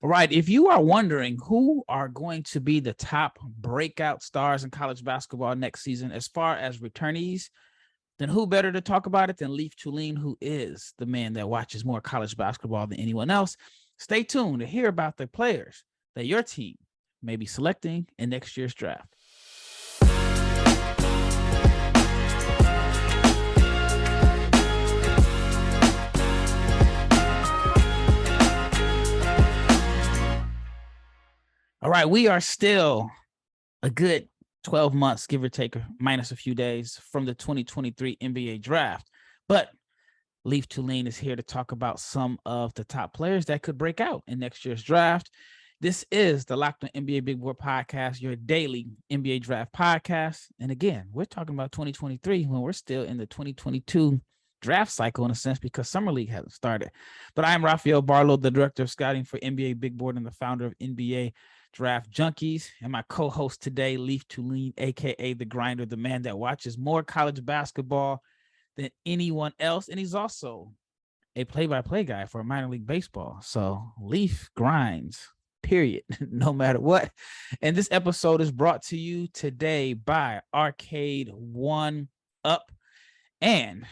All right. If you are wondering who are going to be the top breakout stars in college basketball next season, as far as returnees, then who better to talk about it than Leif Thulin, who is the man that watches more college basketball than anyone else. Stay tuned to hear about the players that your team may be selecting in next year's draft. All right, we are still a good 12 months, give or take, minus a few days from the 2023 NBA Draft. But Leif Thulin is here to talk about some of the top players that could break out in next year's draft. This is the Locked On NBA Big Board Podcast, your daily NBA Draft podcast. And again, we're talking about 2023 when we're still in the 2022 draft cycle in a sense because Summer League hasn't started. But I am Rafael Barlowe, the director of scouting for NBA Big Board and the founder of NBA Draft Junkies, and my co-host today, Leif Thulin, aka the Grinder, the man that watches more college basketball than anyone else, and he's also a play-by-play guy for minor league baseball. So Leif grinds, period, no matter what. And this episode is brought to you today by Arcade One Up, and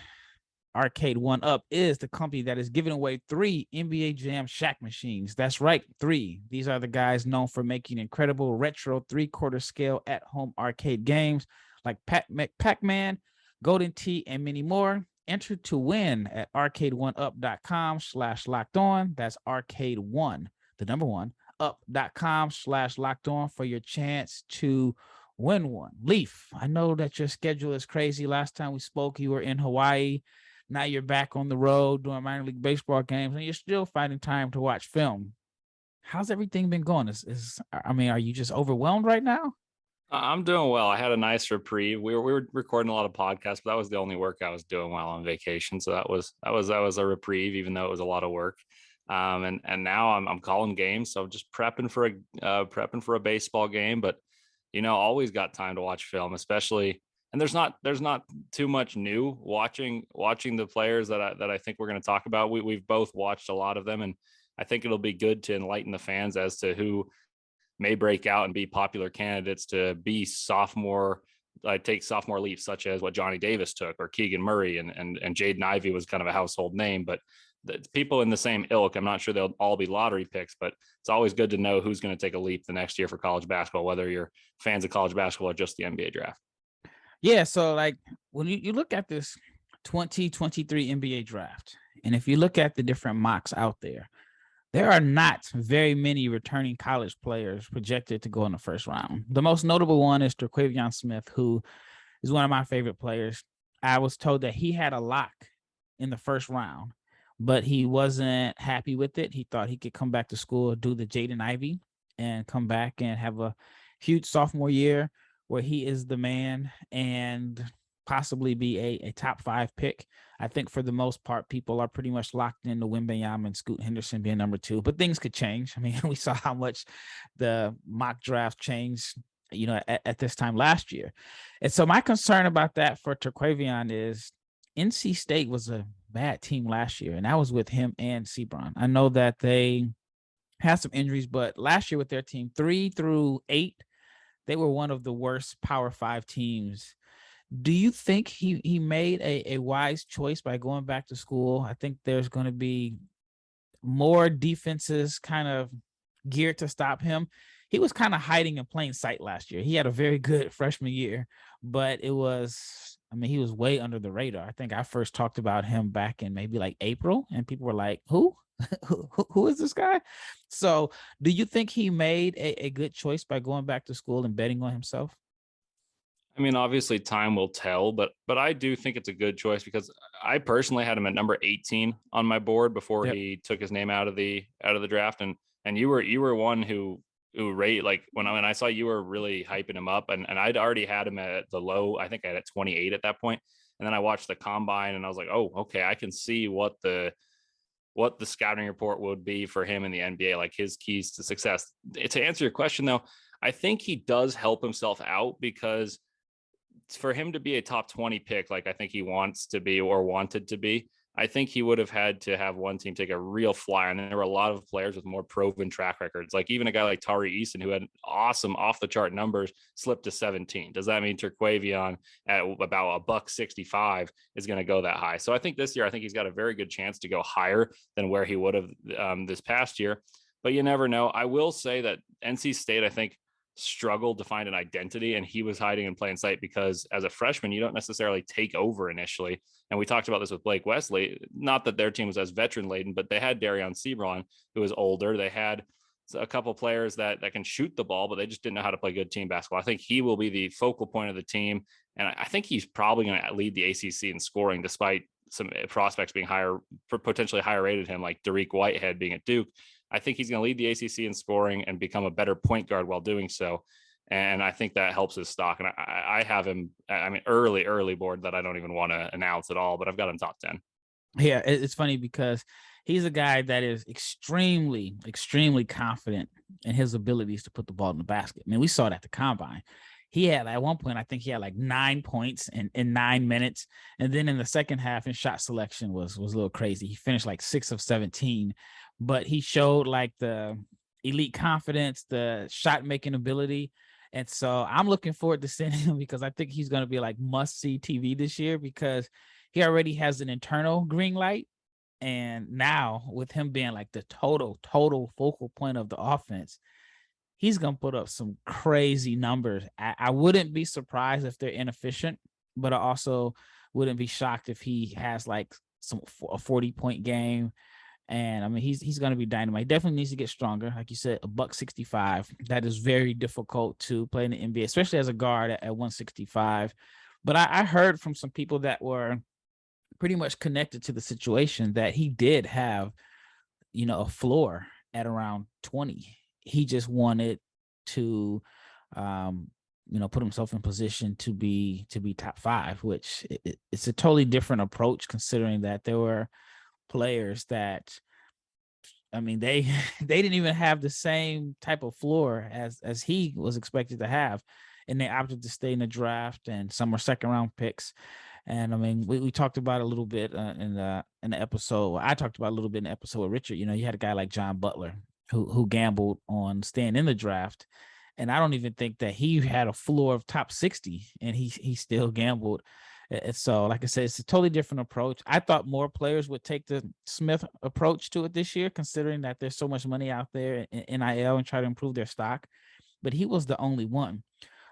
Arcade One Up is the company that is giving away 3 NBA Jam Shaq machines. That's right, 3. These are the guys known for making incredible retro 3/4 scale at-home arcade games like Pac-Man, Golden Tee, and many more. Enter to win at arcade1up.com/locked-on. That's arcade1, the number 1, up.com/locked-on for your chance to win one. Leif, I know that your schedule is crazy. Last time we spoke, you were in Hawaii. Now you're back on the road doing minor league baseball games, and you're still finding time to watch film. How's everything been going? Are you just overwhelmed right now? I'm doing well. I had a nice reprieve. We were recording a lot of podcasts, but that was the only work I was doing while on vacation. So that was a reprieve, even though it was a lot of work. And now I'm calling games, so I'm just prepping for a baseball game. But always got time to watch film, especially. And there's not too much new watching the players that I think we're going to talk about. We've both watched a lot of them, and I think it'll be good to enlighten the fans as to who may break out and be popular candidates to be sophomore, take sophomore leaps, such as what Johnny Davis took, or Keegan Murray, and Jaden Ivey was kind of a household name. But the people in the same ilk, I'm not sure they'll all be lottery picks, but it's always good to know who's going to take a leap the next year for college basketball, whether you're fans of college basketball or just the NBA draft. Yeah, so like when you look at this 2023 NBA draft, and if you look at the different mocks out there are not very many returning college players projected to go in the first round. The most notable one is Terquavion Smith, who is one of my favorite players. I was told that he had a lock in the first round, but he wasn't happy with it. He thought he could come back to school, do the Jaden Ivey, and come back and have a huge sophomore year where he is the man and possibly be a top 5 pick. I think for the most part, people are pretty much locked into Wembanyama and Scoot Henderson being number 2, but things could change. I mean, we saw how much the mock draft changed, at this time last year. And so my concern about that for Terquavion is NC State was a bad team last year, and that was with him and Sebron. I know that they had some injuries, but last year with their team 3 through 8, they were one of the worst Power 5 teams. Do you think he made a wise choice by going back to school? I think there's going to be more defenses kind of geared to stop him. He was kind of hiding in plain sight last year. He had a very good freshman year, but he was way under the radar. I think I first talked about him back in maybe like April, and people were like, who? Who is this guy? So do you think he made a good choice by going back to school and betting on himself? I mean, obviously time will tell, but I do think it's a good choice because I personally had him at number 18 on my board before he took his name out of the draft. And you were one who rate, like when I saw you were really hyping him up, and I'd already had him at the low. I think I had at 28 at that point. And then I watched the combine and I was like, oh, okay, I can see what the scouting report would be for him in the NBA, like his keys to success. To answer your question though, I think he does help himself out because for him to be a top 20 pick, like I think he wants to be or wanted to be, I think he would have had to have one team take a real flyer. And there were a lot of players with more proven track records. Like even a guy like Tyrese, who had awesome off the chart numbers, slipped to 17. Does that mean Terquavion at about $1.65 is going to go that high? So I think this year, I think he's got a very good chance to go higher than where he would have this past year. But you never know. I will say that NC State, I think, struggled to find an identity, and he was hiding in plain sight because as a freshman, you don't necessarily take over initially. And we talked about this with Blake Wesley, not that their team was as veteran laden, but they had Darion Sebron, who was older. They had a couple players that can shoot the ball, but they just didn't know how to play good team basketball. I think he will be the focal point of the team. And I think he's probably going to lead the ACC in scoring, despite some prospects being higher, potentially higher rated him, like Dariq Whitehead being at Duke. I think he's going to lead the ACC in scoring and become a better point guard while doing so. And I think that helps his stock. And I have him, I mean, early board that I don't even want to announce at all, but I've got him top 10. Yeah, it's funny because he's a guy that is extremely, extremely confident in his abilities to put the ball in the basket. I mean, we saw it at the combine. He had, at one point, I think he had like 9 points in 9 minutes. And then in the second half, his shot selection was a little crazy. He finished like 6 of 17, but he showed like the elite confidence, the shot making ability. And so I'm looking forward to seeing him because I think he's going to be like must-see TV this year because he already has an internal green light. And now with him being like the total focal point of the offense, he's going to put up some crazy numbers. I wouldn't be surprised if they're inefficient, but I also wouldn't be shocked if he has like a 40-point game. And I mean, he's going to be dynamite. He definitely needs to get stronger. Like you said, $1.65. That is very difficult to play in the NBA, especially as a guard at 165. But I heard from some people that were pretty much connected to the situation that he did have, a floor at around 20. He just wanted to, put himself in position to be top 5, which it's a totally different approach considering that there were players that, I mean, they didn't even have the same type of floor as he was expected to have, and they opted to stay in the draft, and some were second round picks. And I mean, we talked about it a little bit in the episode. I talked about a little bit in the episode with Richard. You had a guy like John Butler who gambled on staying in the draft, and I don't even think that he had a floor of top 60, and he still gambled. So, like I said, it's a totally different approach. I thought more players would take the Smith approach to it this year, considering that there's so much money out there in NIL and try to improve their stock. But he was the only one.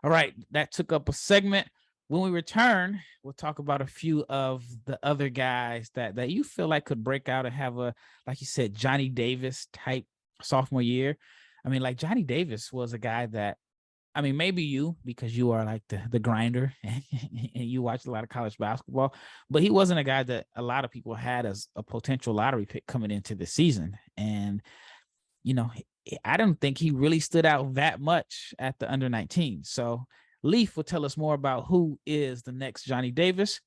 All right, that took up a segment. When we return, we'll talk about a few of the other guys that you feel like could break out and have a, like you said, Johnny Davis type sophomore year. I mean, like Johnny Davis was a guy that, I mean, maybe you, because you are like the grinder and you watch a lot of college basketball, but he wasn't a guy that a lot of people had as a potential lottery pick coming into the season. And, I don't think he really stood out that much at the under 19. So Leif will tell us more about who is the next Johnny Davis.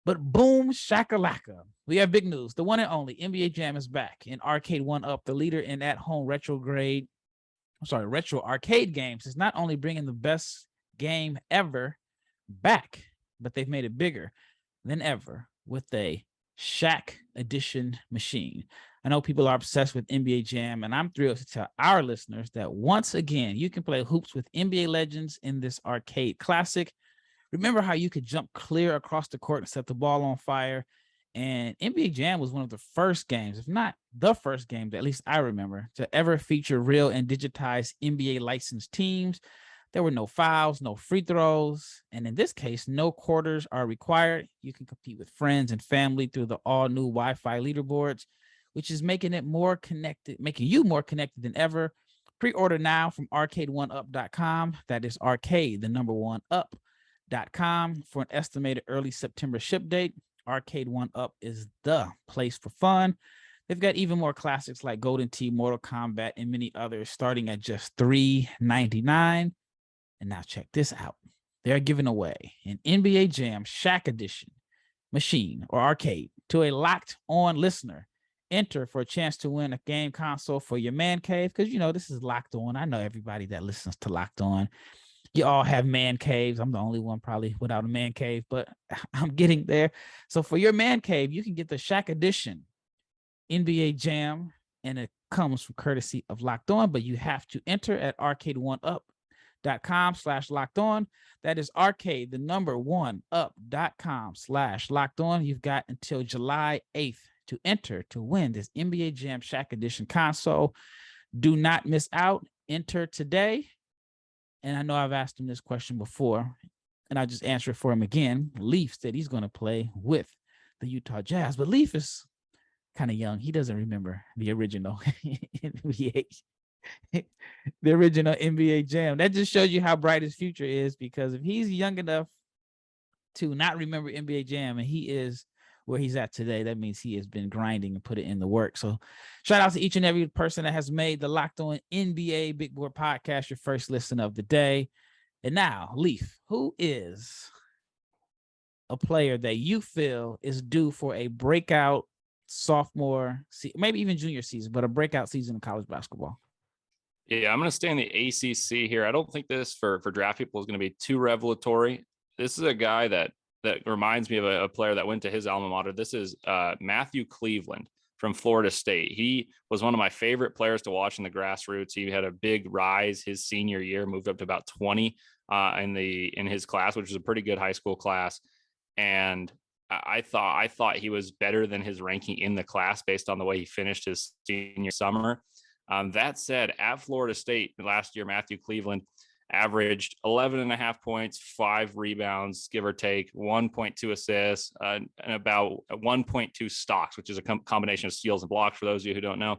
But boom, shakalaka. We have big news. The one and only NBA Jam is back in Arcade 1-Up, the leader in at-home retro arcade games, is not only bringing the best game ever back, but they've made it bigger than ever with a Shaq edition machine. I know people are obsessed with NBA Jam, and I'm thrilled to tell our listeners that once again, you can play hoops with NBA legends in this arcade classic. Remember how you could jump clear across the court and set the ball on fire? And NBA Jam was one of the first games, if not the first game, that at least I remember, to ever feature real and digitized NBA licensed teams. There were no fouls, no free throws, and in this case, no quarters are required. You can compete with friends and family through the all-new Wi-Fi leaderboards, which is making you more connected than ever. Pre-order now from arcade1up.com. That is arcade, the number 1 up.com, for an estimated early September ship date. Arcade 1-Up is the place for fun. They've got even more classics like Golden Tee, Mortal Kombat, and many others starting at just $3.99. And now check this out. They're giving away an NBA Jam Shaq Edition machine or arcade to a Locked On listener. Enter for a chance to win a game console for your man cave, because, this is Locked On. I know everybody that listens to Locked On. You all have man caves. I'm the only one probably without a man cave, but I'm getting there. So for your man cave, you can get the Shaq Edition NBA Jam, and it comes from courtesy of Locked On, but you have to enter at arcade1up.com/locked on. That is arcade, the number 1up.com/locked on. You've got until July 8th to enter to win this NBA Jam Shaq Edition console. Do not miss out. Enter today. And I know I've asked him this question before, and I'll just answer it for him again. Leif said he's going to play with the Utah Jazz, but Leif is kind of young. He doesn't remember the original NBA, the original NBA Jam. That just shows you how bright his future is, because if he's young enough to not remember NBA Jam and he is where he's at today, that means he has been grinding and put it in the work. So shout out to each and every person that has made the Locked On NBA Big Board podcast your first listen of the day. And now, Leif, who is a player that you feel is due for a breakout sophomore, maybe even junior season, but a breakout season in college basketball? Yeah, I'm going to stay in the ACC here. I don't think this for draft people is going to be too revelatory. This is a guy that reminds me of a player that went to his alma mater. This is Matthew Cleveland from Florida State. He was one of my favorite players to watch in the grassroots. He had a big rise his senior year, moved up to about 20 in his class, which is a pretty good high school class. And I thought he was better than his ranking in the class based on the way he finished his senior summer. That said, at Florida State last year, Matthew Cleveland averaged 11.5 points, 5 rebounds, give or take, 1.2 assists, and about 1.2 stocks, which is a combination of steals and blocks for those of you who don't know.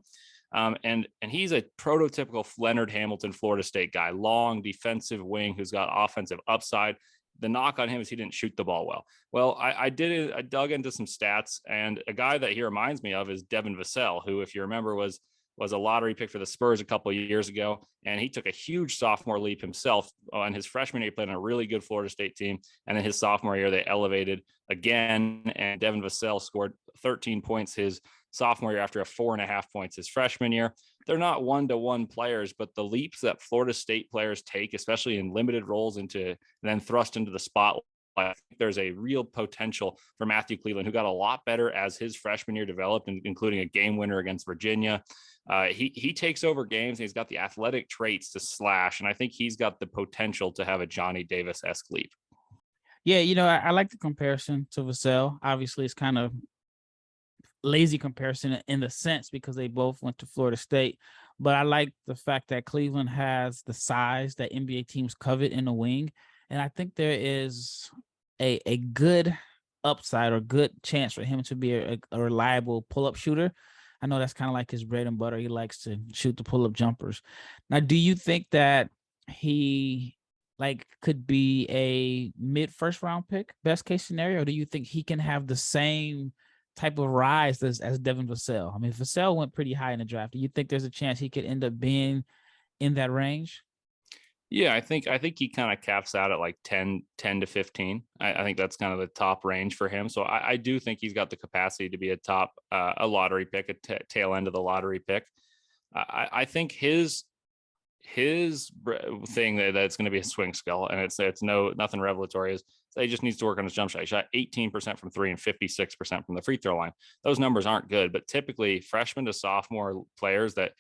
And he's a prototypical Leonard Hamilton Florida State guy, long defensive wing who's got offensive upside. The knock on him is he didn't shoot the ball well. Well, I dug into some stats, and a guy that he reminds me of is Devin Vassell, who, if you remember, was a lottery pick for the Spurs a couple of years ago. And he took a huge sophomore leap himself. On his freshman year, he played on a really good Florida State team. And then his sophomore year, they elevated again. And Devin Vassell scored 13 points his sophomore year after a 4.5 points his freshman year. They're not one-to-one players, but the leaps that Florida State players take, especially in limited roles and then thrust into the spotlight, I think there's a real potential for Matthew Cleveland, who got a lot better as his freshman year developed, including a game winner against Virginia. He takes over games, and he's got the athletic traits to slash, and I think he's got the potential to have a Johnny Davis-esque leap. Yeah, I like the comparison to Vassell. Obviously, it's kind of lazy comparison in the sense because they both went to Florida State, but I like the fact that Cleveland has the size that NBA teams covet in the wing, and I think there is a good upside or good chance for him to be a reliable pull-up shooter. I know that's kind of like his bread and butter. He likes to shoot the pull-up jumpers. Now, do you think that he could be a mid-first round pick, best case scenario, or do you think he can have the same type of rise as Devin Vassell? I mean, Vassell went pretty high in the draft. Do you think there's a chance he could end up being in that range? Yeah, I think he kind of caps out at like 10 to 15. I think that's kind of the top range for him. So I do think he's got the capacity to be a lottery pick, a tail end of the lottery pick. I think his thing that's going to be a swing skill, and it's nothing revelatory, is he just needs to work on his jump shot. He shot 18% from 3 and 56% from the free throw line. Those numbers aren't good, but typically freshman to sophomore players that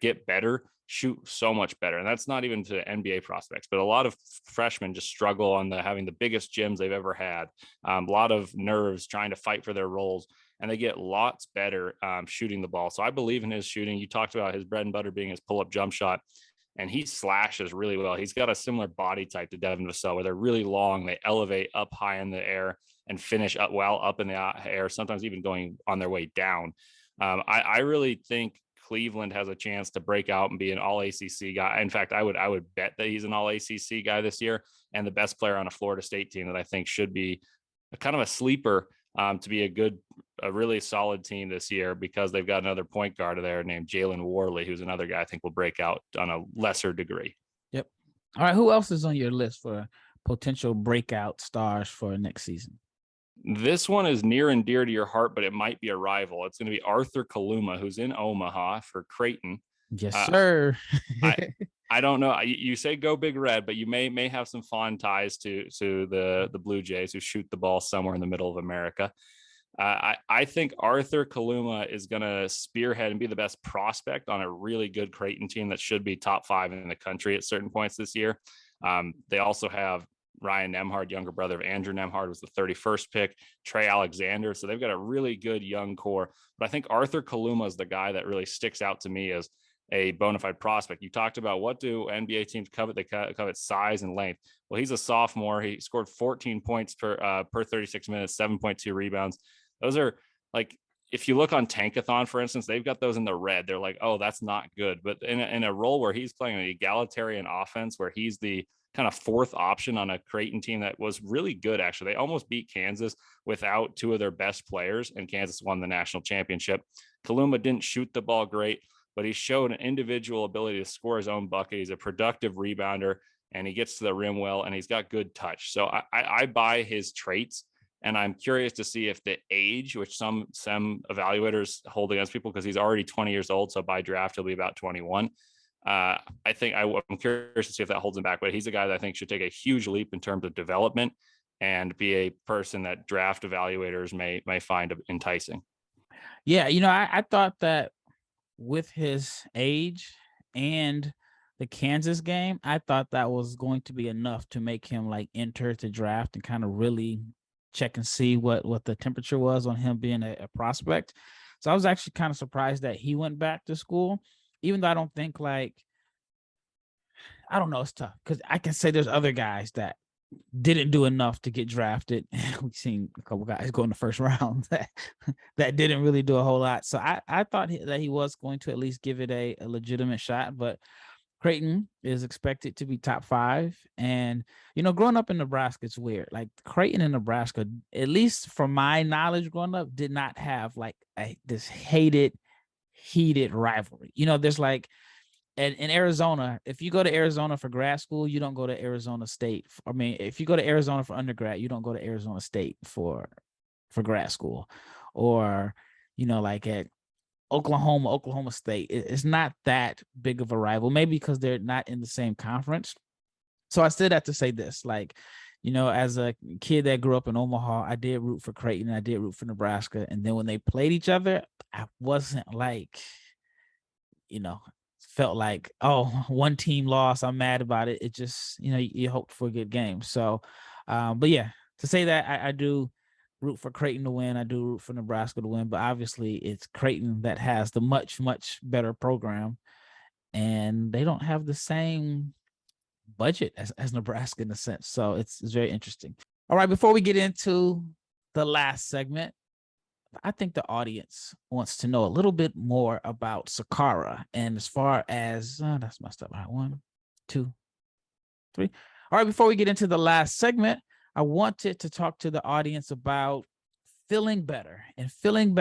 get better shoot so much better. And that's not even to NBA prospects, but a lot of freshmen just struggle on having the biggest gyms they've ever had. A lot of nerves trying to fight for their roles, and they get lots better shooting the ball. So I believe in his shooting. You talked about his bread and butter being his pull-up jump shot, and he slashes really well. He's got a similar body type to Devin Vassell, where they're really long. They elevate up high in the air and finish up in the air, sometimes even going on their way down. I really think Cleveland has a chance to break out and be an all ACC guy. In fact, I would bet that he's an all ACC guy this year, and the best player on a Florida State team that I think should be a kind of a sleeper to be a really solid team this year, because they've got another point guard there named Jalen Warley, who's another guy I think will break out on a lesser degree. Yep. All right. Who else is on your list for potential breakout stars for next season? This one is near and dear to your heart, but it might be a rival. It's going to be Arthur Kaluma, who's in Omaha for Creighton. Yes, sir. I don't know. You say go Big Red, but you may have some fond ties to the Blue Jays, who shoot the ball somewhere in the middle of America. I think Arthur Kaluma is going to spearhead and be the best prospect on a really good Creighton team that should be top 5 in the country at certain points this year. They also have Ryan Nembhard, younger brother of Andrew Nembhard, was the 31st pick, Trey Alexander. So they've got a really good young core. But I think Arthur Kaluma is the guy that really sticks out to me as a bona fide prospect. You talked about what do NBA teams covet? They covet size and length. Well, he's a sophomore. He scored 14 points per 36 minutes, 7.2 rebounds. Those are like, if you look on Tankathon, for instance, they've got those in the red. They're like, oh, that's not good. But in a role where he's playing an egalitarian offense, where he's the kind of 4th option on a Creighton team that was really good, actually. They almost beat Kansas without 2 of their best players, and Kansas won the national championship. Kaluma didn't shoot the ball great, but he showed an individual ability to score his own bucket. He's a productive rebounder, and he gets to the rim well, and he's got good touch. So I buy his traits, and I'm curious to see if the age, which some evaluators hold against people because he's already 20 years old, so by draft he'll be about 21. I'm curious to see if that holds him back, but he's a guy that I think should take a huge leap in terms of development and be a person that draft evaluators may find enticing. Yeah, I thought that with his age and the Kansas game, I thought that was going to be enough to make him like enter the draft and kind of really check and see what the temperature was on him being a prospect. So I was actually kind of surprised that he went back to school, even though I don't think I don't know, it's tough because I can say there's other guys that didn't do enough to get drafted. We've seen a couple guys go in the first round that didn't really do a whole lot. So I thought that he was going to at least give it a legitimate shot, but Creighton is expected to be top 5. And, growing up in Nebraska, it's weird. Like Creighton and Nebraska, at least from my knowledge growing up, did not have like this heated rivalry. There's like, in Arizona, if you go to Arizona for grad school, you don't go to Arizona State. I mean, if you go to Arizona for undergrad, you don't go to Arizona State for grad school. Or, like at Oklahoma State, it's not that big of a rival, maybe because they're not in the same conference. So I still have to say this, as a kid that grew up in Omaha, I did root for Creighton, I did root for Nebraska. And then when they played each other, I wasn't like, felt like, oh, one team lost, I'm mad about it. It just, you hoped for a good game. So, but yeah, to say that I do root for Creighton to win, I do root for Nebraska to win, but obviously it's Creighton that has the much, much better program, and they don't have the same budget as Nebraska in a sense. So it's very interesting. All right, before we get into the last segment, I think the audience wants to know a little bit more about Sakara. And as far as, that's messed up. All right, 1, 2, 3. All right, before we get into the last segment, I wanted to talk to the audience about feeling better. And feeling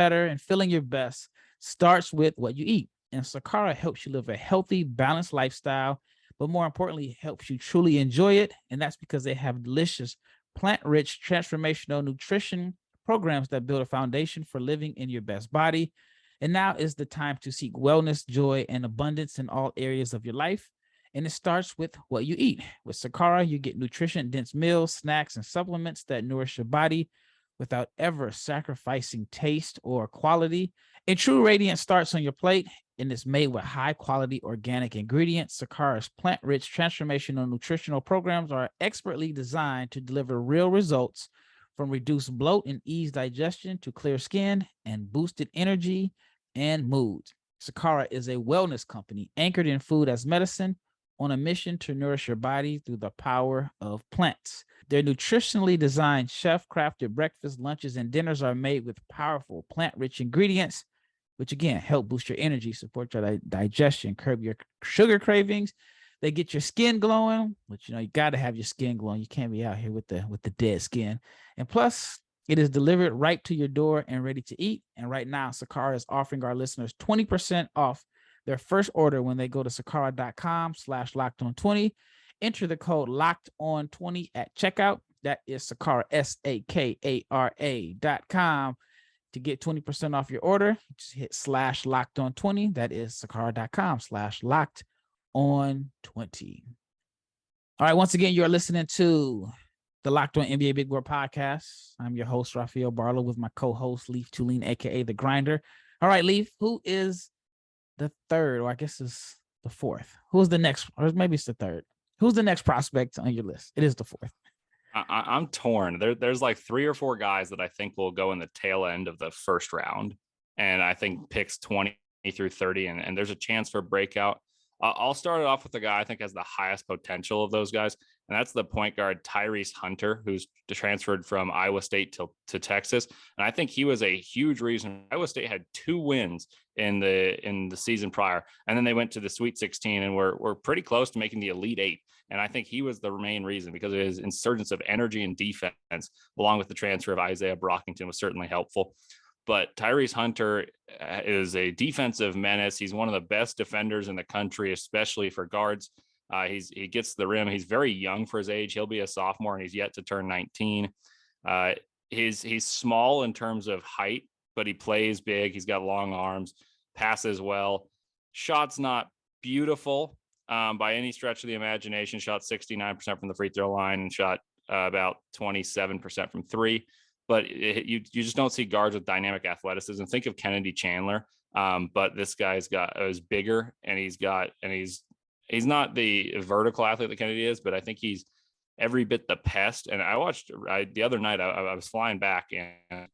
your best starts with what you eat. And Sakara helps you live a healthy, balanced lifestyle, but more importantly, helps you truly enjoy it. And that's because they have delicious, plant-rich, transformational nutrition programs that build a foundation for living in your best body. And now is the time to seek wellness, joy, and abundance in all areas of your life. And it starts with what you eat. With Sakara, you get nutrition-dense meals, snacks, and supplements that nourish your body without ever sacrificing taste or quality. And true radiance starts on your plate and is made with high-quality organic ingredients. Sakara's plant-rich transformational nutritional programs are expertly designed to deliver real results, from reduced bloat and eased digestion to clear skin and boosted energy and mood. Sakara is a wellness company anchored in food as medicine, on a mission to nourish your body through the power of plants. Their nutritionally designed chef-crafted breakfasts, lunches, and dinners are made with powerful plant-rich ingredients, which again help boost your energy, support your digestion, curb your sugar cravings. They get your skin glowing, which you got to have your skin glowing. You can't be out here with the dead skin. And plus, it is delivered right to your door and ready to eat. And right now, Sakara is offering our listeners 20% off their first order when they go to sakara.com/lockedon20. Enter the code LOCKEDON20 at checkout. That is Sakara, SAKARA.com to get 20% off your order. Just hit /lockedon20. That is sakara.com/lockedon20. on 20. All right, once again, you're listening to the Locked On NBA Big Board Podcast. I'm your host, Rafael Barlowe, with my co-host, Leif Thulin, a.k.a. The Grinder. All right, Leif, who is the third, or I guess it's the fourth? Who's the next, or maybe it's the third? Who's the next prospect on your list? It is the fourth. I'm torn. There's like 3 or 4 guys that I think will go in the tail end of the first round. And I think picks 20 through 30, and there's a chance for a breakout. I'll start it off with the guy I think has the highest potential of those guys, and that's the point guard Tyrese Hunter, who's transferred from Iowa State to Texas. And I think he was a huge reason Iowa State had 2 wins in the season prior, and then they went to the Sweet 16 and were pretty close to making the Elite 8. And I think he was the main reason, because of his insurgence of energy and defense, along with the transfer of Isaiah Brockington, was certainly helpful. But Tyrese Hunter is a defensive menace. He's one of the best defenders in the country, especially for guards. He gets to the rim. He's very young for his age. He'll be a sophomore, and he's yet to turn 19. He's small in terms of height, but he plays big. He's got long arms, passes well. Shot's not beautiful by any stretch of the imagination. Shot 69% from the free throw line and shot about 27% from 3. But you just don't see guards with dynamic athleticism. Think of Kennedy Chandler, but this guy's is bigger, and he's not the vertical athlete that Kennedy is, but I think he's every bit the pest. And I watched the other night. I was flying back, and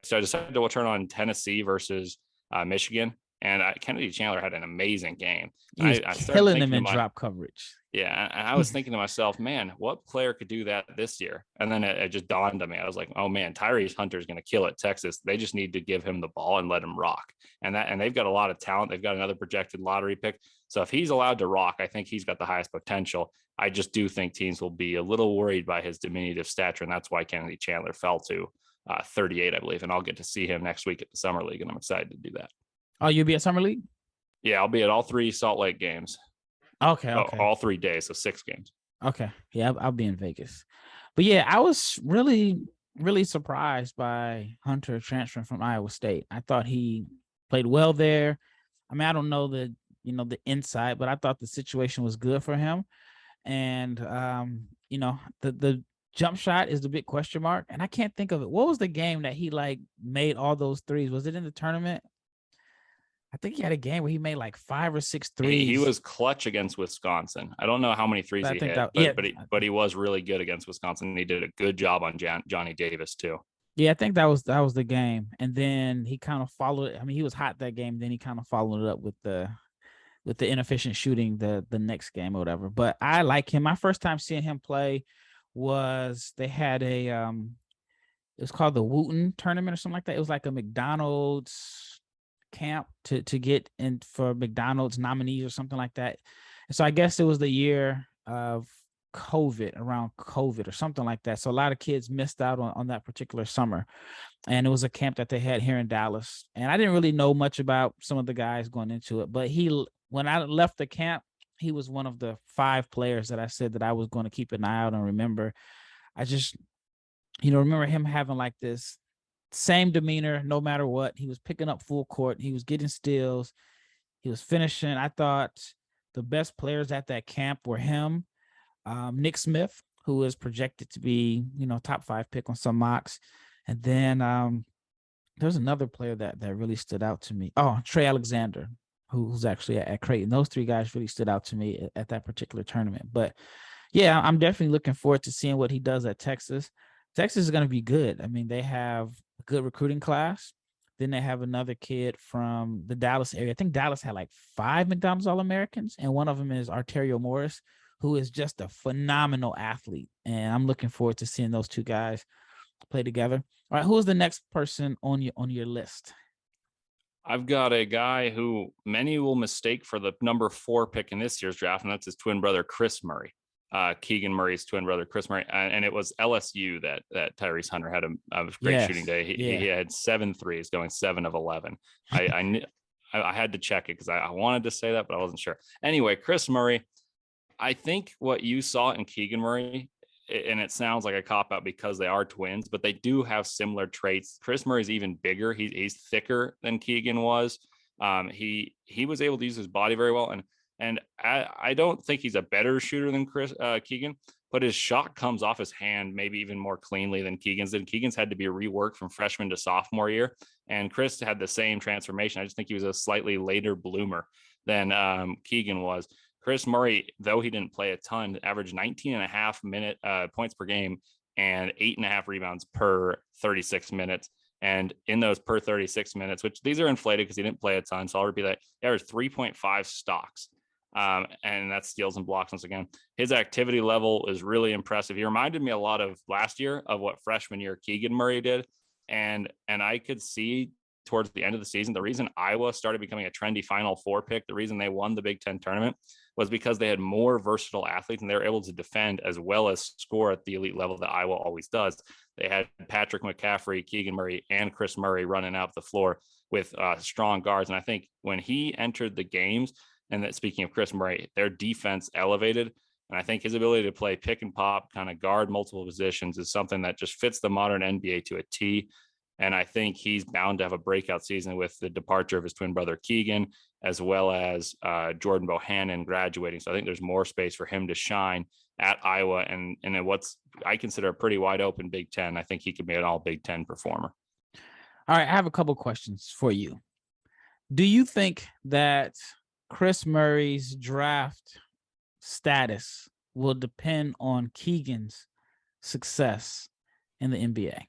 so I decided to turn on Tennessee versus Michigan, and Kennedy Chandler had an amazing game. He's killing them in drop coverage. Yeah, and I was thinking to myself, man, what player could do that this year? And then it just dawned on me. I was like, oh man, Tyrese Hunter is going to kill it, Texas. They just need to give him the ball and let him rock. And they've got a lot of talent. They've got another projected lottery pick. So if he's allowed to rock, I think he's got the highest potential. I just do think teams will be a little worried by his diminutive stature, and that's why Kennedy Chandler fell to 38, I believe. And I'll get to see him next week at the Summer League, and I'm excited to do that. Oh, you'll be at Summer League? Yeah, I'll be at all 3 Salt Lake games. Okay. All 3 days, so 6 games. Okay. Yeah, I'll be in Vegas. But yeah, I was really, really surprised by Hunter transferring from Iowa State. I thought he played well there. I mean, I don't know the inside, but I thought the situation was good for him. And the jump shot is the big question mark, and I can't think of it. What was the game that he made all those threes? Was it in the tournament? I think he had a game where he made 5 or 6 threes. He was clutch against Wisconsin. I don't know how many threes he hit, but he was really good against Wisconsin. He did a good job on Johnny Davis too. Yeah, I think that was the game. And then he kind of followed. I mean, he was hot that game. Then he kind of followed it up with the inefficient shooting the next game or whatever. But I like him. My first time seeing him play was they had it was called the Wooten tournament or something like that. It was like a McDonald's camp to get in for McDonald's nominees or something like that. And so I guess it was the year of around COVID or something like that. So a lot of kids missed out on that particular summer. And it was a camp that they had here in Dallas. And I didn't really know much about some of the guys going into it, but when I left the camp, he was one of the 5 players that I said that I was going to keep an eye out and remember. I just, remember him having this same demeanor no matter what. He was picking up full court. He was getting steals. He was finishing. I thought the best players at that camp were him, Nick Smith, who is projected to be, top 5 pick on some mocks. And then there's another player that really stood out to me. Oh, Trey Alexander, who's actually at Creighton. Those 3 guys really stood out to me at that particular tournament. But yeah, I'm definitely looking forward to seeing what he does at Texas. Texas is going to be good. I mean, they have a good recruiting class. Then they have another kid from the Dallas area. I think Dallas had 5 McDonald's All-Americans, and one of them is Arterio Morris, who is just a phenomenal athlete. And I'm looking forward to seeing those 2 guys play together. All right, who is the next person on your list? I've got a guy who many will mistake for the number 4 pick in this year's draft, and that's his twin brother, Chris Murray. Keegan Murray's twin brother, Chris Murray, and it was LSU that Tyrese Hunter had a great shooting day. He had 7 threes, going 7 of 11. I had to check it because I wanted to say that, but I wasn't sure. Anyway, Chris Murray, I think what you saw in Keegan Murray, and it sounds like a cop-out because they are twins, but they do have similar traits. Chris Murray's even bigger. He's thicker than Keegan was. He was able to use his body very well, and And I don't think he's a better shooter than Keegan, but his shot comes off his hand maybe even more cleanly than Keegan's. And Keegan's had to be reworked from freshman to sophomore year. And Chris had the same transformation. I just think he was a slightly later bloomer than Keegan was. Chris Murray, though he didn't play a ton, averaged 19 and a half points per game and 8.5 rebounds per 36 minutes. And in those per 36 minutes, which these are inflated because he didn't play a ton, so I'll repeat that, he averaged 3.5 stocks. And that's steals and blocks once again. His activity level is really impressive. He reminded me a lot of last year of what freshman year Keegan Murray did. And I could see towards the end of the season, the reason Iowa started becoming a trendy Final Four pick, the reason they won the Big Ten tournament was because they had more versatile athletes and they were able to defend as well as score at the elite level that Iowa always does. They had Patrick McCaffrey, Keegan Murray, and Chris Murray running out the floor with strong guards. And I think when he entered the games, and that speaking of Chris Murray, their defense elevated. And I think his ability to play pick and pop, kind of guard multiple positions is something that just fits the modern NBA to a T. And I think he's bound to have a breakout season with the departure of his twin brother Keegan, as well as Jordan Bohannon graduating. So I think there's more space for him to shine at Iowa. And in what's I consider a pretty wide open Big Ten, I think he could be an all Big Ten performer. All right, I have a couple questions for you. Do you think that Chris Murray's draft status will depend on Keegan's success in the NBA?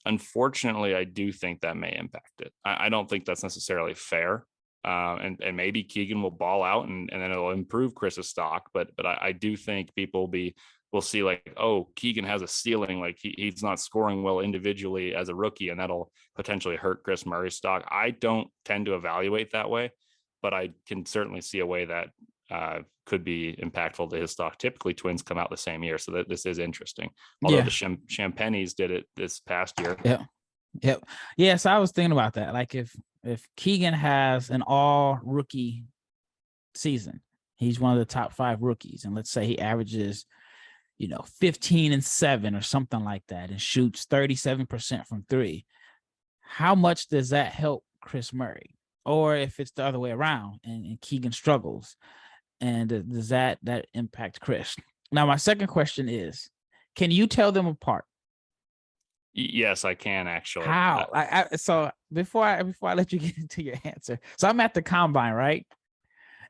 Unfortunately, I do think that may impact it. I don't think that's necessarily fair. And maybe Keegan will ball out and then it'll improve Chris's stock. But I do think people will see like, oh, Keegan has a ceiling. Like he's not scoring well individually as a rookie, and that'll potentially hurt Chris Murray's stock. I don't tend to evaluate that way, but I can certainly see a way that could be impactful to his stock. Typically twins come out the same year, so that this is interesting. Although the Champagnes did it this past year. Yeah. So I was thinking about that. Like if Keegan has an all rookie season, he's one of the top 5 rookies, and let's say he averages 15 and 7 or something like that and shoots 37% from 3, how much does that help Chris Murray? Or if it's the other way around and Keegan struggles, and does that impact Chris? Now, my second question is, can you tell them apart? Yes, I can actually. How? So before I let you get into your answer, so I'm at the combine, right?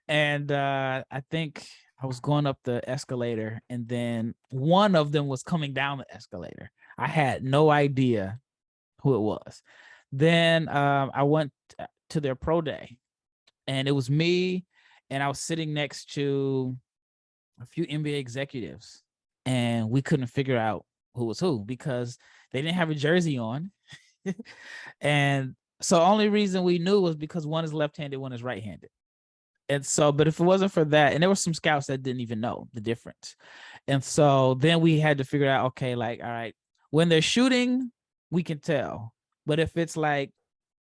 And I think I was going up the escalator, and then one of them was coming down the escalator. I had no idea who it was. Then I went to their pro day, and it was me, and I was sitting next to a few NBA executives, and we couldn't figure out who was who because they didn't have a jersey on. And so the only reason we knew was because one is left-handed, one is right-handed. And so, but if it wasn't for that, and there were some scouts that didn't even know the difference. And so then we had to figure out, okay, like, all right, when they're shooting, we can tell. But if it's like,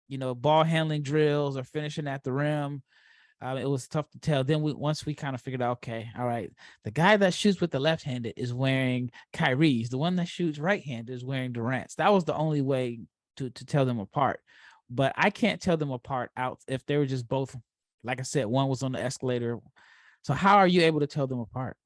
ball handling drills or finishing at the rim, it was tough to tell. Then once we kind of figured out, okay, all right, the guy that shoots with the left-handed is wearing Kyrie's. The one that shoots right-handed is wearing Durant's. That was the only way to tell them apart. But I can't tell them apart out if they were just both, like I said, one was on the escalator. So how are you able to tell them apart?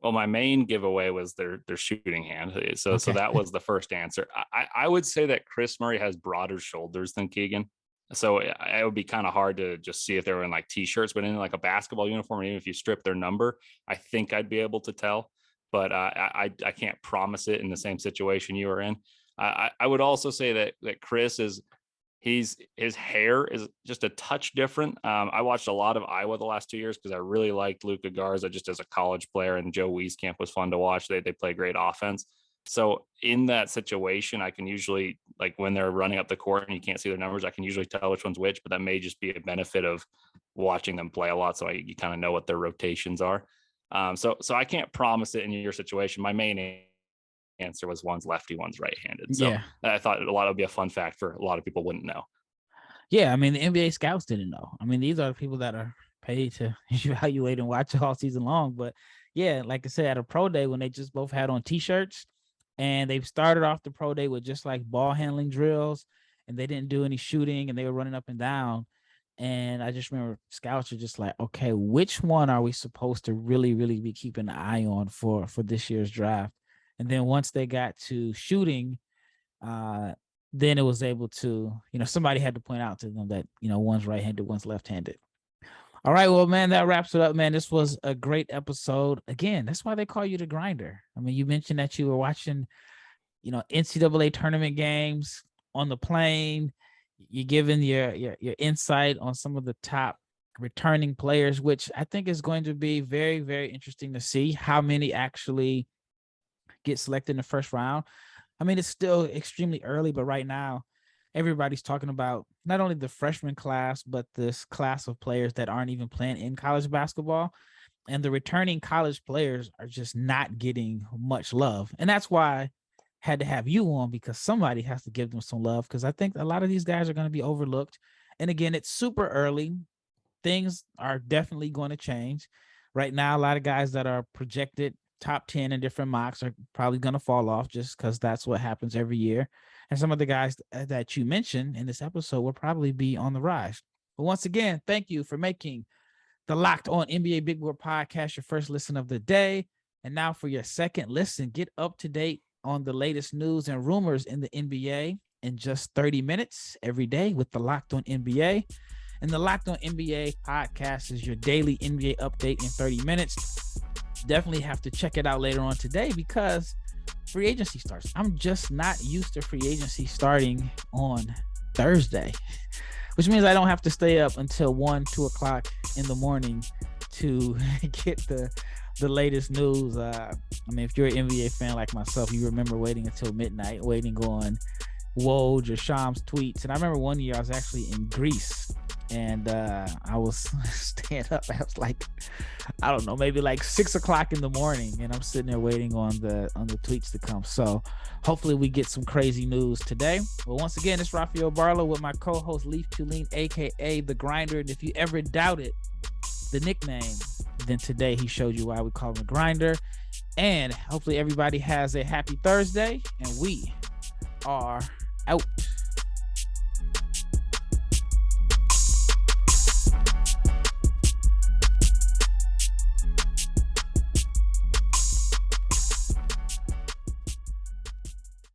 Well, my main giveaway was their shooting hand. So that was the first answer. I would say that Chris Murray has broader shoulders than Keegan. So it would be kind of hard to just see if they were in like t-shirts, but in like a basketball uniform, even if you strip their number, I think I'd be able to tell. But I can't promise it in the same situation you were in. I would also say that Chris is his hair is just a touch different. I watched a lot of Iowa the last 2 years because I really liked Luka Garza just as a college player, and Joe Wieskamp was fun to watch. They play great offense. So in that situation, I can usually, like when they're running up the court and you can't see their numbers, I can usually tell which one's which, but that may just be a benefit of watching them play a lot. So you kind of know what their rotations are. So I can't promise it in your situation. My main answer was one's lefty, one's right-handed. So yeah. I thought a lot would be a fun fact for a lot of people wouldn't know. Yeah, I mean, the NBA scouts didn't know. I mean, these are the people that are paid to evaluate and watch all season long. But yeah, like I said, at a pro day when they just both had on t-shirts, and they started off the pro day with just like ball handling drills, and they didn't do any shooting, and they were running up and down. And I just remember scouts are just like, okay, which one are we supposed to really, really be keeping an eye on for this year's draft? And then once they got to shooting, then it was able to, somebody had to point out to them that, one's right-handed, one's left-handed. All right, well, man, that wraps it up, man. This was a great episode. Again, that's why they call you the grinder. I mean, you mentioned that you were watching, NCAA tournament games on the plane. You're giving your insight on some of the top returning players, which I think is going to be very, very interesting to see how many actually get selected in the first round. I mean, it's still extremely early, but right now, everybody's talking about not only the freshman class, but this class of players that aren't even playing in college basketball. And the returning college players are just not getting much love. And that's why I had to have you on, because somebody has to give them some love, because I think a lot of these guys are going to be overlooked. And again, it's super early. Things are definitely going to change. Right now, a lot of guys that are projected top 10 in different mocks are probably going to fall off just because that's what happens every year. And some of the guys that you mentioned in this episode will probably be on the rise. But once again, thank you for making the Locked On NBA Big Board podcast your first listen of the day. And now for your second listen, get up to date on the latest news and rumors in the NBA in just 30 minutes every day with the Locked On NBA. And the Locked On NBA podcast is your daily NBA update in 30 minutes. Definitely have to check it out later on today because free agency starts. I'm just not used to free agency starting on Thursday, which means I don't have to stay up until 2 o'clock in the morning to get the latest news. I mean, if you're an NBA fan like myself, you remember waiting until midnight, waiting on Woj or Sham's tweets. And I remember one year I was actually in Greece, and I was staying up. I was like, I don't know, maybe like 6 o'clock in the morning, and I'm sitting there waiting on the tweets to come. So hopefully we get some crazy news today. Well, once again, it's Rafael Barlowe with my co-host Leif Thulin, aka The Grinder. And if you ever doubted the nickname, then today he showed you why we call him The Grinder. And hopefully everybody has a happy Thursday, and we are out.